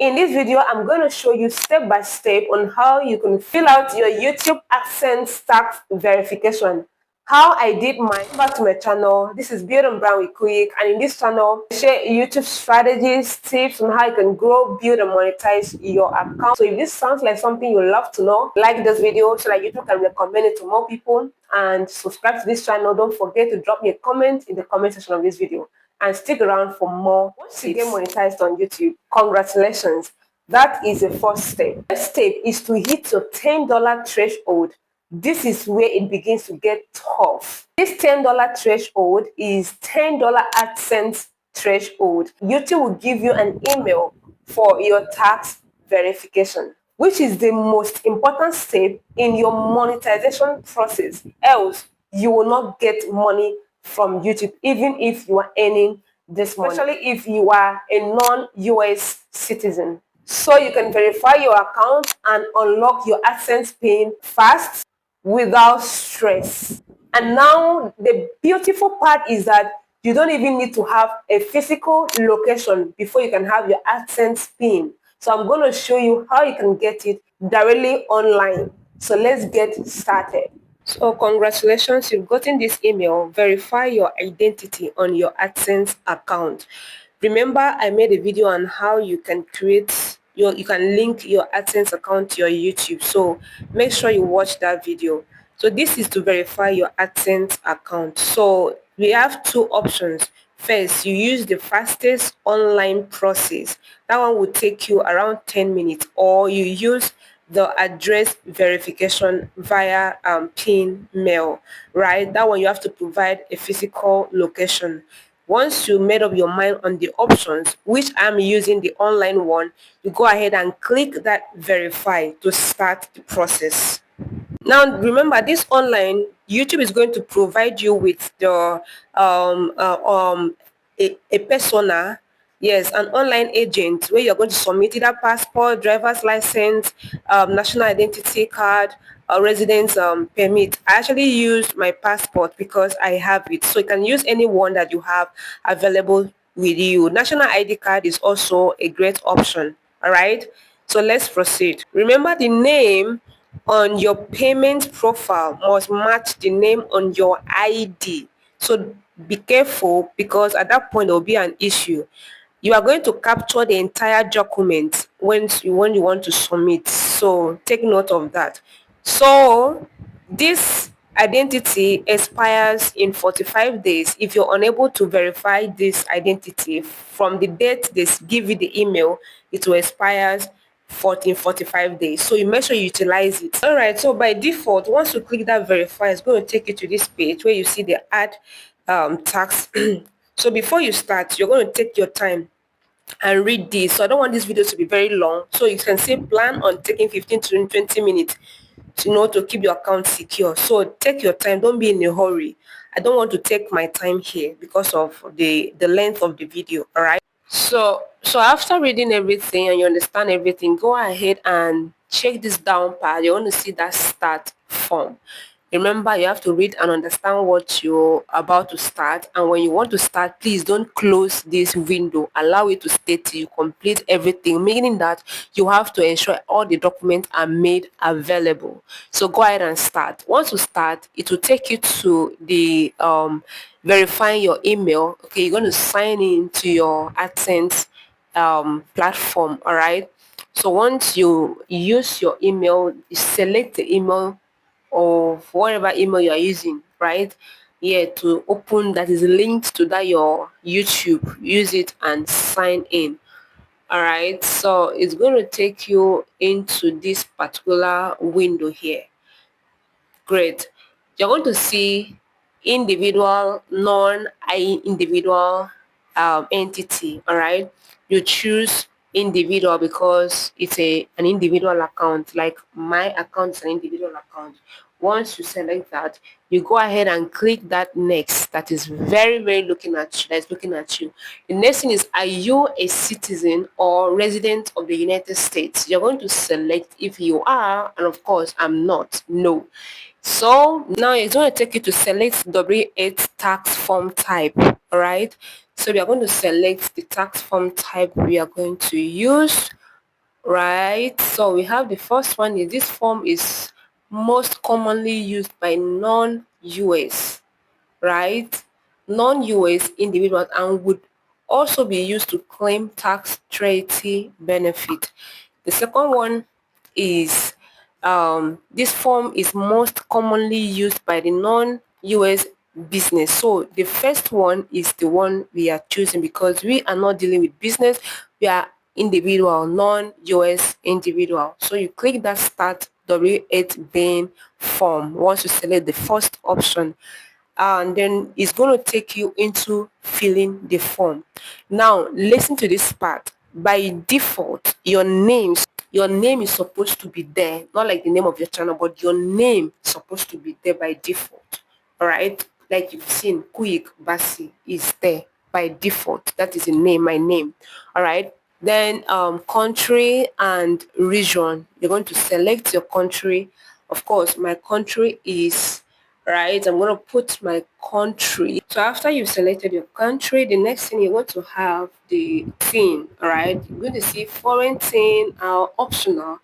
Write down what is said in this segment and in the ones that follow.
In this video, I'm going to show you step by step on how you can fill out your YouTube AdSense tax verification. How I did mine. Back to my channel. This is Build and Brand with Quick, and in this channel, I share YouTube strategies, tips on how you can grow, build, and monetize your account. So if this sounds like something you love to know, like this video so that YouTube can recommend it to more people, and subscribe to this channel. Don't forget to drop me a comment in the comment section of this video. And stick around for more. Once you get monetized on YouTube, congratulations. That is the first step. The next step is to hit your $10 threshold. This is where it begins to get tough. This $10 threshold is $10 AdSense threshold. YouTube will give you an email for your tax verification, which is the most important step in your monetization process. Else, you will not get money from YouTube, even if you are earning this money, especially if you are a non-US citizen. So you can verify your account and unlock your AdSense pin fast without stress. And now the beautiful part is that you don't even need to have a physical location before you can have your AdSense pin. So I'm going to show you how you can get it directly online. So let's get started. So congratulations, you've gotten this email. Verify your identity on your AdSense account. Remember, I made a video on how you can you can link your AdSense account to your YouTube. So make sure you watch that video. So this is to verify your AdSense account. So we have two options. First, you use the fastest online process. That one will take you around 10 minutes, or you use the address verification via PIN mail, right? That one you have to provide a physical location. Once you made up your mind on the options, which I'm using the online one, you go ahead and click that verify to start the process. Now, remember, this online, YouTube is going to provide you with the a persona, yes, an online agent where you're going to submit either passport, driver's license, national identity card, or residence permit. I actually use my passport because I have it. So you can use any one that you have available with you. National ID card is also a great option. All right. So let's proceed. Remember, the name on your payment profile must match the name on your ID. So be careful, because at that point there will be an issue. You are going to capture the entire document when you want to submit. So take note of that. So this identity expires in 45 days. If you're unable to verify this identity from the date they give you the email, it will expire 45 days. So you make sure you utilize it. All right, so by default, once you click that verify, it's going to take you to this page where you see the add tax. So before you start, you're going to take your time and read this. So I don't want this video to be very long. So you can say plan on taking 15 to 20 minutes to keep your account secure. So take your time. Don't be in a hurry. I don't want to take my time here because of the length of the video. All right. So after reading everything and you understand everything, go ahead and check this down part. You want to see that start form. Remember, you have to read and understand what you're about to start. And when you want to start, please don't close this window. Allow it to stay till you complete everything, meaning that you have to ensure all the documents are made available. So go ahead and start. Once you start, it will take you to the verifying your email. Okay, you're going to sign in to your AdSense platform. All right. So once you use your email, you select the email of whatever email you are using, right? Yeah, to open that is linked to that your YouTube. Use it and sign in. All right, so it's going to take you into this particular window here. Great. You're going to see individual, non-individual entity. All right, you choose individual because it's an individual account. Like my account is an individual account. Once you select that, you go ahead and click that next. That is very looking at you. That's looking at you. The next thing is, are you a citizen or resident of the United States? You're going to select if you are, and of course I'm not. No. So now it's going to take you to select W8 tax form type. All right. So we are going to select the tax form type we are going to use. right? So we have the first one is this form is most commonly used by non-US, right? Non-US individuals and would also be used to claim tax treaty benefit. The second one is this form is most commonly used by the non-US business. So the first one is the one we are choosing because we are not dealing with business. We are individual, non-US individual. So you click that start W8 bin form once you select the first option, and then it's going to take you into filling the form. Now listen to this part. By default, your name is supposed to be there, not like the name of your channel, but your name is supposed to be there by default. All right, like you've seen, Quick Basi is there by default. That is the name, my name. All right. Then country and region. You're going to select your country. Of course, my country is right. I'm going to put my country. So after you've selected your country, the next thing you want to have the thing. All right. You're going to see foreign thing are optional.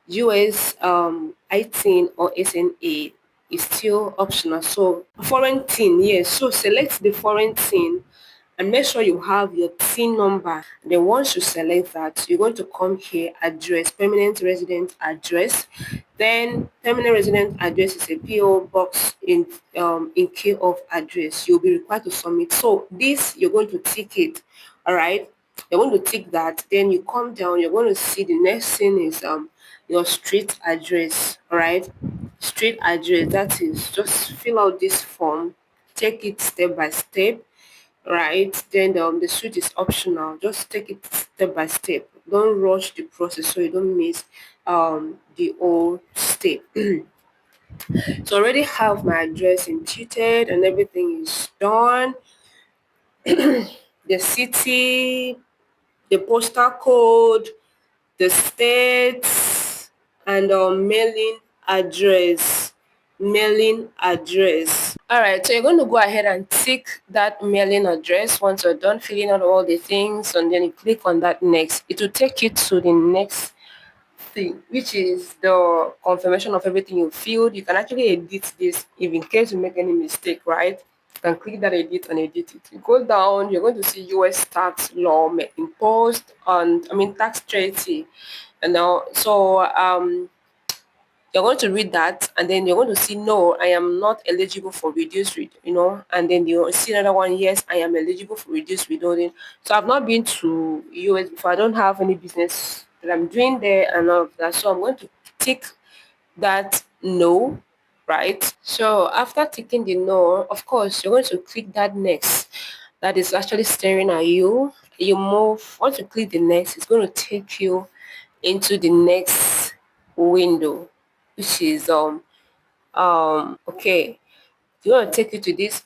US 18 or SNA is still optional. So foreign thing, yes. So select the foreign thing and make sure you have your TIN number. Then once you select that, you're going to come here, address, permanent resident address. Then permanent resident address is a PO box in care of address. You'll be required to submit. So this you're going to tick it. All right. You're going to tick that. Then you come down. You're going to see the next thing is your street address. All right. Street address. That is just fill out this form. Take it step by step, right? Then the suit is optional. Just take it step by step. Don't rush the process so you don't miss the whole step. So I already have my address imputed and everything is done. The city, the postal code, the states, and mailing address. Mailing address. All right, so you're going to go ahead and tick that mailing address once you're done filling out all the things, and then you click on that next. It will take you to the next thing, which is the confirmation of everything you filled. You can actually edit this if in case you make any mistake, right? You can click that edit and edit it. You go down, you're going to see US tax law imposed on, tax treaty. And now, so you're going to read that and then you're going to see no, I am not eligible for reduced and then you'll see another one, yes, I am eligible for reduced withholding. So I've not been to US before. I don't have any business that I'm doing there and all of that, so I'm going to tick that no, right? So after ticking the no, of course you're going to click that next. That is actually staring at you. You move. Once you click the next, it's going to take you into the next window, which is okay, you want to take you to this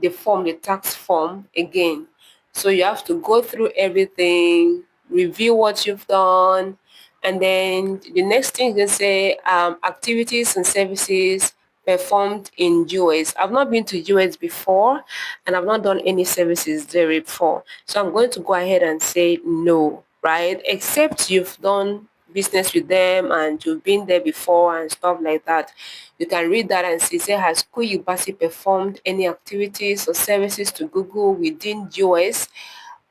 the form, the tax form again. So you have to go through everything, review what you've done, and then the next thing is going to say activities and services performed in US. I've not been to US before and I've not done any services there before. So I'm going to go ahead and say no, right? Except you've done business with them and you've been there before and stuff like that. You can read that and see, say, has Kuyubasi performed any activities or services to Google within US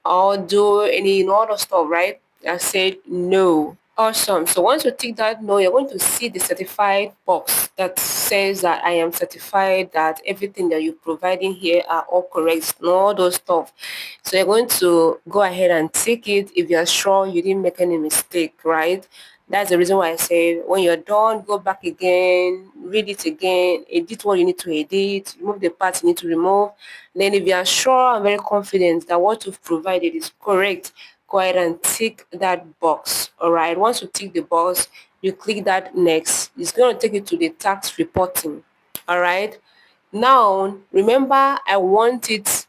or do any other stuff, right? I said no. Awesome. So once you tick that no, you're going to see the certified box that says that I am certified that everything that you're providing here are all correct, and all those stuff. So you're going to go ahead and tick it if you're sure you didn't make any mistake, right? That's the reason why I said when you're done, go back again, read it again, edit what you need to edit, remove the parts you need to remove. Then if you are sure and very confident that what you've provided is correct, go ahead and tick that box. All right. Once you tick the box, you click that next. It's going to take you to the tax reporting. All right. Now, remember, I want it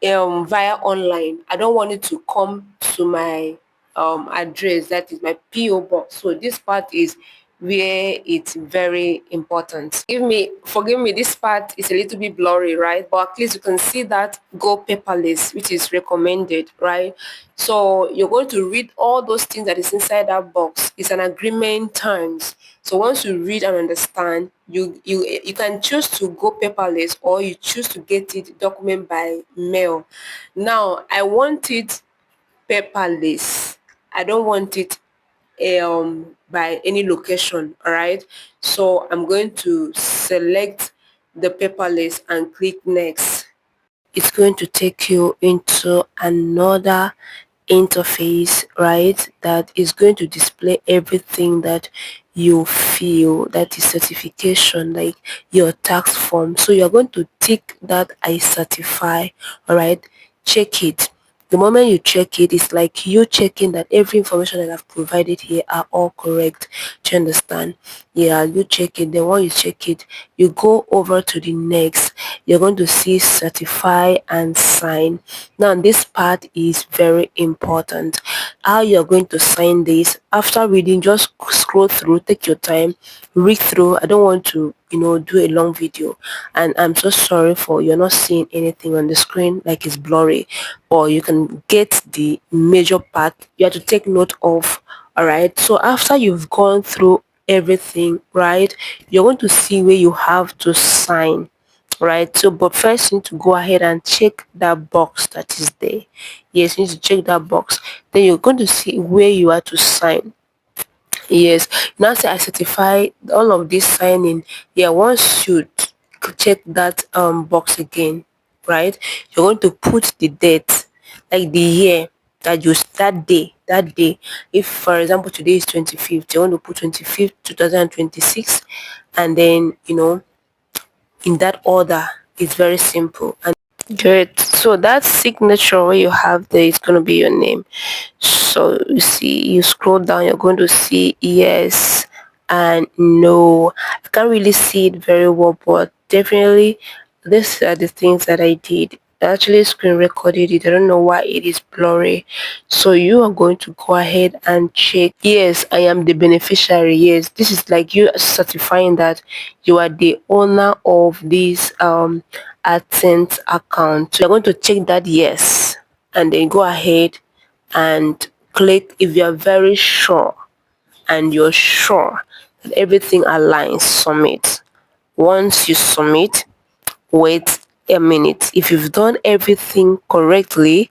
via online. I don't want it to come to my address, that is my PO box. So this part is where it's very important. Forgive me, this part is a little bit blurry, right? But at least you can see that go paperless, which is recommended, right? So you're going to read all those things that is inside that box. It's an agreement terms. So once you read and understand, you can choose to go paperless or you choose to get it document by mail. Now I want it paperless. I don't want it by any location. All right, so I'm going to select the paperless and click next. It's going to take you into another interface, right, that is going to display everything that you feel, that is certification, like your tax form. So you're going to tick that I certify. All right, check it. The moment you check it, it's like you checking that every information that I've provided here are all correct. Do you understand? Yeah, you check it. Then when you check it, you go over to the next. You're going to see certify and sign. Now this part is very important. How you're going to sign this, after reading, just scroll through, take your time, read through. I don't want to do a long video, and I'm so sorry for you're not seeing anything on the screen, like it's blurry, or you can get the major part you have to take note of. All right, so after you've gone through everything, right, you're going to see where you have to sign, right? So but first you need to go ahead and check that box that is there. Yes, you need to check that box. Then you're going to see where you are to sign. Yes, now say I certify all of this signing. Yeah, once you check that box again, right, you're going to put the date, like the year that you that day. If for example today is 25th, you're going to put 25th 2026, and then in that order. It's very simple. And great. So that signature where you have there is going to be your name. So you see, you scroll down, you're going to see yes and no. I can't really see it very well, but definitely these are the things that I did. I actually screen recorded it. I don't know why it is blurry. So you are going to go ahead and check. Yes, I am the beneficiary. Yes, this is like you certifying that you are the owner of this AdSense account. So you're going to check that yes, and then go ahead and click if you are very sure and you're sure that everything aligns. Submit. Once you submit, wait a minute. If you've done everything correctly,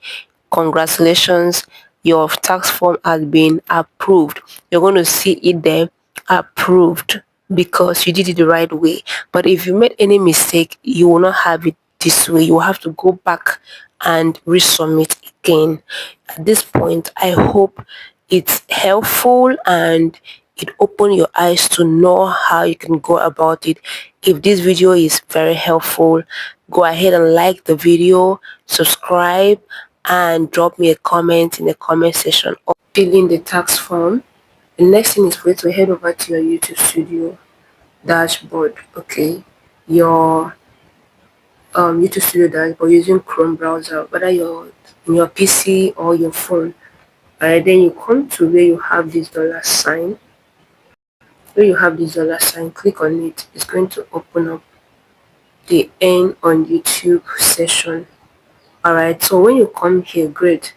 congratulations, your tax form has been approved. You're going to see it there, approved, because you did it the right way. But if you made any mistake, you will not have it this way. You will have to go back and resubmit again. At this point, I hope it's helpful and it open your eyes to know how you can go about it. If this video is very helpful, go ahead and like the video, subscribe, and drop me a comment in the comment section or fill in the tax form. The next thing is for you to head over to your YouTube studio dashboard. Okay, your YouTube studio dashboard using Chrome browser, whether you're in your PC or your phone. Alright, then you come to where you have this dollar sign. Where you have this dollar sign, click on it. It's going to open up the Earn on YouTube session. Alright, so when you come here, great,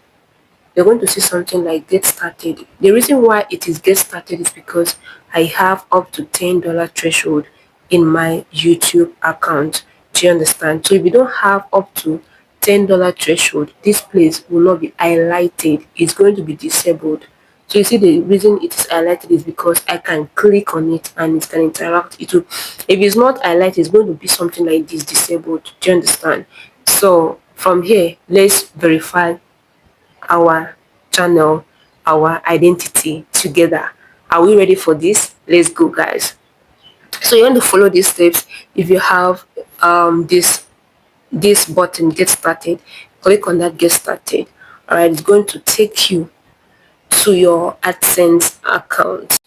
you're going to see something like get started. The reason why it is get started is because I have up to $10 threshold in my YouTube account. Do you understand? So if you don't have up to $10 threshold, this place will not be highlighted. It's going to be disabled. So you see the reason it is highlighted is because I can click on it and it can interact. It will, if it's not highlighted, it's going to be something like this, disabled. Do you understand? So from here, let's verify our channel, our identity together. Are we ready for this? Let's go, guys. So you want to follow these steps. If you have this button, get started, click on that, get started. All right, it's going to take you to your AdSense account.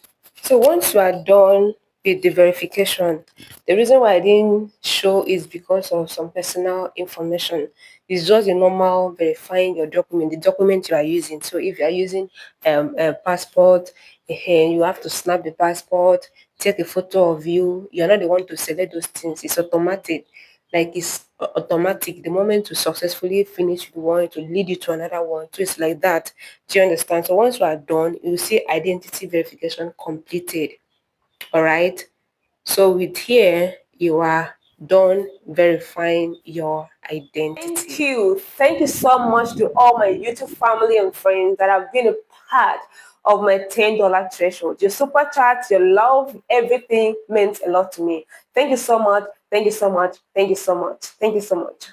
So once you are done with the verification, the reason why I didn't show is because of some personal information. It's just a normal verifying your document, the document you are using. So if you are using a passport, you have to snap the passport, take a photo of you. You're not the one to select those things. It's automatic. Like it's automatic. The moment you successfully finish with one, it will lead you to another one. So it's like that. Do you understand? So once you are done, you will see identity verification completed. All right. So with here, you are done verifying your identity. Thank you. Thank you so much to all my YouTube family and friends that have been a part of my $10 threshold. Your super chats, your love, everything meant a lot to me. Thank you so much. Thank you so much. Thank you so much. Thank you so much.